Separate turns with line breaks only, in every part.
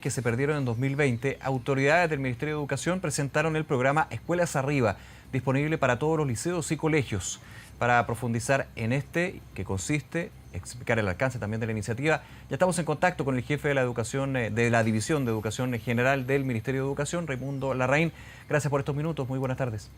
que se perdieron en 2020, autoridades del Ministerio de Educación presentaron el programa Escuelas Arriba, disponible para todos los liceos y colegios. Para profundizar en este, que consiste, explicar el alcance también de la iniciativa, ya estamos en contacto con el jefe de la educación, de la División de Educación General del Ministerio de Educación, Raimundo Larraín. Gracias por estos minutos, muy buenas tardes.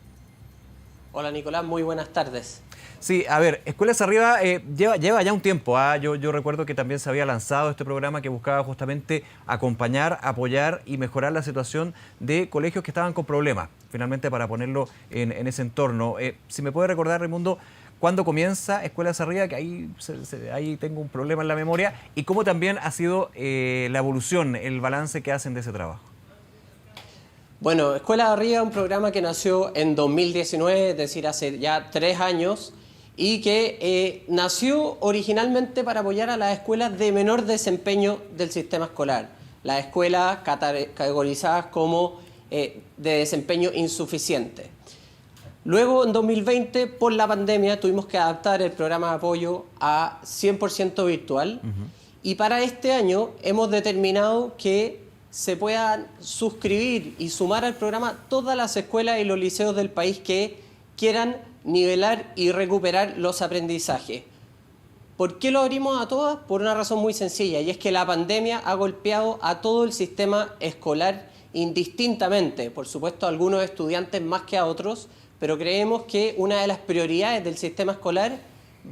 Hola Nicolás, muy buenas tardes.
Sí, a ver, Escuelas Arriba lleva ya un tiempo. Yo recuerdo que también se había lanzado este programa que buscaba justamente acompañar, apoyar y mejorar la situación de colegios que estaban con problemas, finalmente para ponerlo en ese entorno. Si me puede recordar, Raimundo, ¿cuándo comienza Escuelas Arriba? Que ahí tengo un problema en la memoria. Y cómo también ha sido la evolución, el balance que hacen de ese trabajo.
Bueno, Escuelas Arriba es un programa que nació en 2019, es decir, hace ya 3 años, y que nació originalmente para apoyar a las escuelas de menor desempeño del sistema escolar, las escuelas categorizadas como de desempeño insuficiente. Luego, en 2020, por la pandemia, tuvimos que adaptar el programa de apoyo a 100% virtual, y para este año hemos determinado que se puedan suscribir y sumar al programa todas las escuelas y los liceos del país que quieran nivelar y recuperar los aprendizajes. ¿Por qué lo abrimos a todas? Por una razón muy sencilla, y es que la pandemia ha golpeado a todo el sistema escolar indistintamente. Por supuesto, a algunos estudiantes más que a otros, pero creemos que una de las prioridades del sistema escolar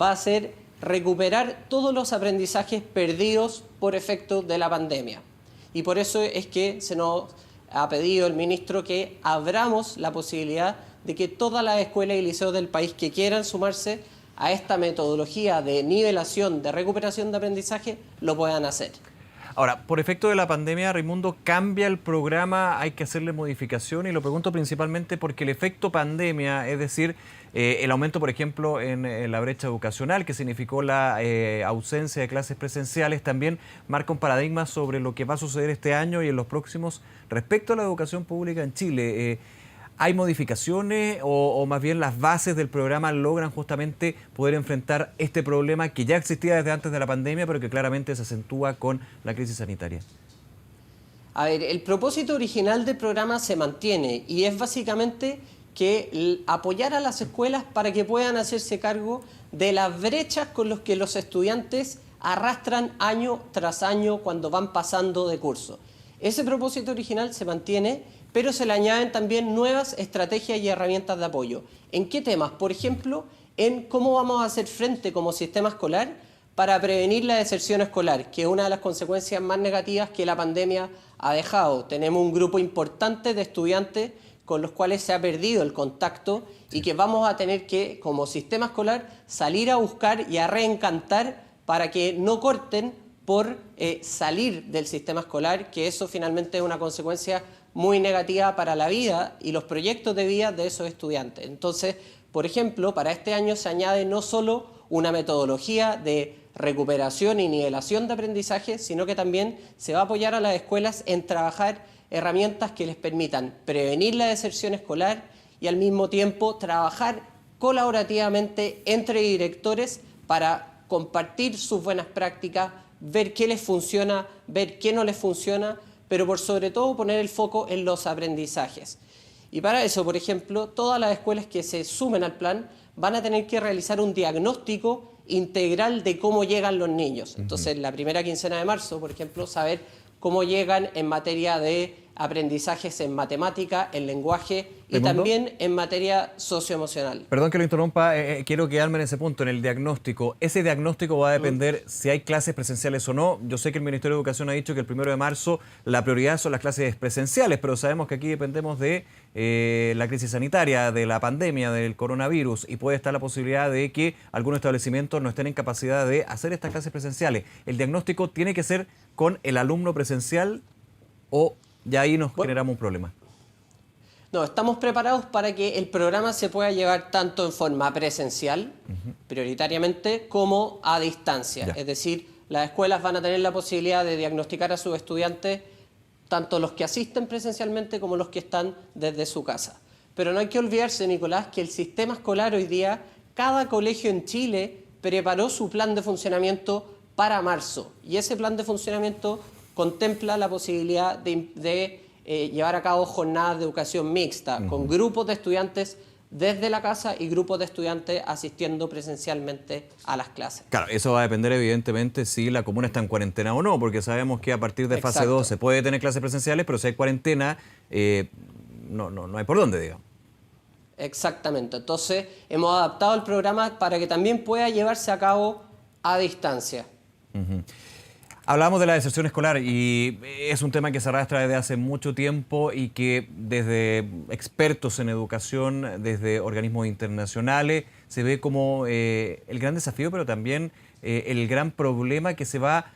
va a ser recuperar todos los aprendizajes perdidos por efecto de la pandemia. Y por eso es que se nos ha pedido el ministro que abramos la posibilidad de que todas las escuelas y liceos del país que quieran sumarse a esta metodología de nivelación, de recuperación de aprendizaje, lo puedan hacer.
Ahora, por efecto de la pandemia, Raimundo, ¿cambia el programa? ¿Hay que hacerle modificaciones? Y lo pregunto principalmente porque el efecto pandemia, es decir, el aumento, por ejemplo, en la brecha educacional, que significó la ausencia de clases presenciales, también marca un paradigma sobre lo que va a suceder este año y en los próximos respecto a la educación pública en Chile. ¿Hay modificaciones o más bien las bases del programa logran justamente poder enfrentar este problema que ya existía desde antes de la pandemia, pero que claramente se acentúa con la crisis sanitaria?
A ver, el propósito original del programa se mantiene y es básicamente que apoyar a las escuelas para que puedan hacerse cargo de las brechas con las que los estudiantes arrastran año tras año cuando van pasando de curso. Ese propósito original se mantiene, pero se le añaden también nuevas estrategias y herramientas de apoyo. ¿En qué temas? Por ejemplo, en cómo vamos a hacer frente como sistema escolar para prevenir la deserción escolar, que es una de las consecuencias más negativas que la pandemia ha dejado. Tenemos un grupo importante de estudiantes con los cuales se ha perdido el contacto y que vamos a tener que, como sistema escolar, salir a buscar y a reencantar para que no corten por salir del sistema escolar, que eso finalmente es una consecuencia muy negativa para la vida y los proyectos de vida de esos estudiantes. Entonces, por ejemplo, para este año se añade no solo una metodología de recuperación y nivelación de aprendizaje, sino que también se va a apoyar a las escuelas en trabajar herramientas que les permitan prevenir la deserción escolar y al mismo tiempo trabajar colaborativamente entre directores para compartir sus buenas prácticas, ver qué les funciona, ver qué no les funciona, pero por sobre todo poner el foco en los aprendizajes. Y para eso, por ejemplo, todas las escuelas que se sumen al plan van a tener que realizar un diagnóstico integral de cómo llegan los niños. Entonces, la primera quincena de marzo, por ejemplo, saber cómo llegan en materia de aprendizajes en matemática, en lenguaje y también en materia socioemocional.
Perdón que lo interrumpa, quiero quedarme en ese punto, en el diagnóstico. Ese diagnóstico va a depender si hay clases presenciales o no. Yo sé que el Ministerio de Educación ha dicho que el 1 de marzo la prioridad son las clases presenciales, pero sabemos que aquí dependemos de la crisis sanitaria, de la pandemia, del coronavirus, y puede estar la posibilidad de que algunos establecimientos no estén en capacidad de hacer estas clases presenciales. ¿El diagnóstico tiene que ser con el alumno presencial o ya ahí nos generamos un problema?
No, estamos preparados para que el programa se pueda llevar tanto en forma presencial, prioritariamente, como a distancia. Es decir, las escuelas van a tener la posibilidad de diagnosticar a sus estudiantes, tanto los que asisten presencialmente como los que están desde su casa. Pero no hay que olvidarse, Nicolás, que el sistema escolar hoy día, cada colegio en Chile preparó su plan de funcionamiento para marzo. Y ese plan de funcionamiento contempla la posibilidad de llevar a cabo jornadas de educación mixta, con grupos de estudiantes desde la casa y grupos de estudiantes asistiendo presencialmente a las clases.
Claro, eso va a depender evidentemente si la comuna está en cuarentena o no, porque sabemos que a partir de fase
Exacto.
2 se puede tener clases presenciales, pero si hay cuarentena, no hay por dónde, digamos.
Exactamente. Entonces, hemos adaptado el programa para que también pueda llevarse a cabo a distancia.
Hablamos de la deserción escolar y es un tema que se arrastra desde hace mucho tiempo y que desde expertos en educación, desde organismos internacionales, se ve como el gran desafío, pero también el gran problema que va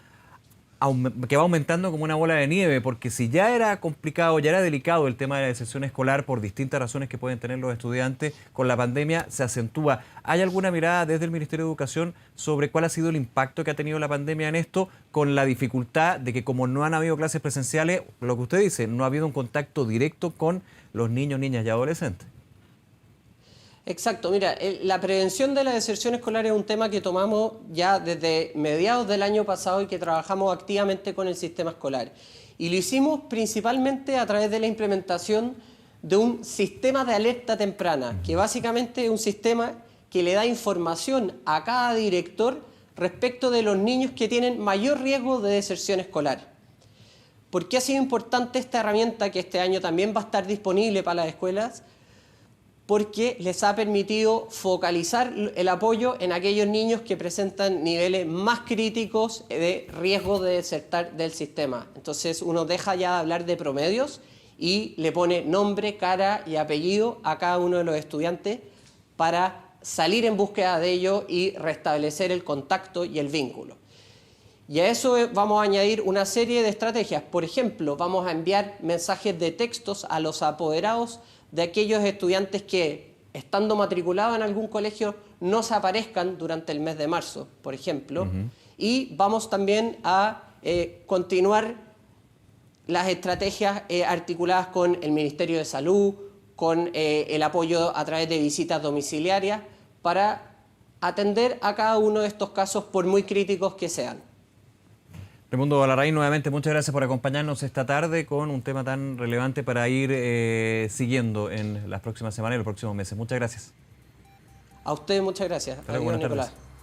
aumentando como una bola de nieve, porque si ya era complicado, ya era delicado el tema de la deserción escolar por distintas razones que pueden tener los estudiantes, con la pandemia se acentúa. ¿Hay alguna mirada desde el Ministerio de Educación sobre cuál ha sido el impacto que ha tenido la pandemia en esto, con la dificultad de que como no han habido clases presenciales, lo que usted dice, no ha habido un contacto directo con los niños, niñas y adolescentes?
Exacto, mira, la prevención de la deserción escolar es un tema que tomamos ya desde mediados del año pasado y que trabajamos activamente con el sistema escolar. Y lo hicimos principalmente a través de la implementación de un sistema de alerta temprana, que básicamente es un sistema que le da información a cada director respecto de los niños que tienen mayor riesgo de deserción escolar. ¿Por qué ha sido importante esta herramienta que este año también va a estar disponible para las escuelas? Porque les ha permitido focalizar el apoyo en aquellos niños que presentan niveles más críticos de riesgo de desertar del sistema. Entonces uno deja ya de hablar de promedios y le pone nombre, cara y apellido a cada uno de los estudiantes para salir en búsqueda de ellos y restablecer el contacto y el vínculo. Y a eso vamos a añadir una serie de estrategias. Por ejemplo, vamos a enviar mensajes de textos a los apoderados de aquellos estudiantes que, estando matriculados en algún colegio, no se aparezcan durante el mes de marzo, por ejemplo. Y vamos también a continuar las estrategias articuladas con el Ministerio de Salud, con el apoyo a través de visitas domiciliarias, para atender a cada uno de estos casos, por muy críticos que sean.
Raimundo Larraín, nuevamente muchas gracias por acompañarnos esta tarde con un tema tan relevante para ir siguiendo en las próximas semanas y los próximos meses. Muchas gracias.
A ustedes muchas gracias.
Adiós, buenas tardes.
Nicolás.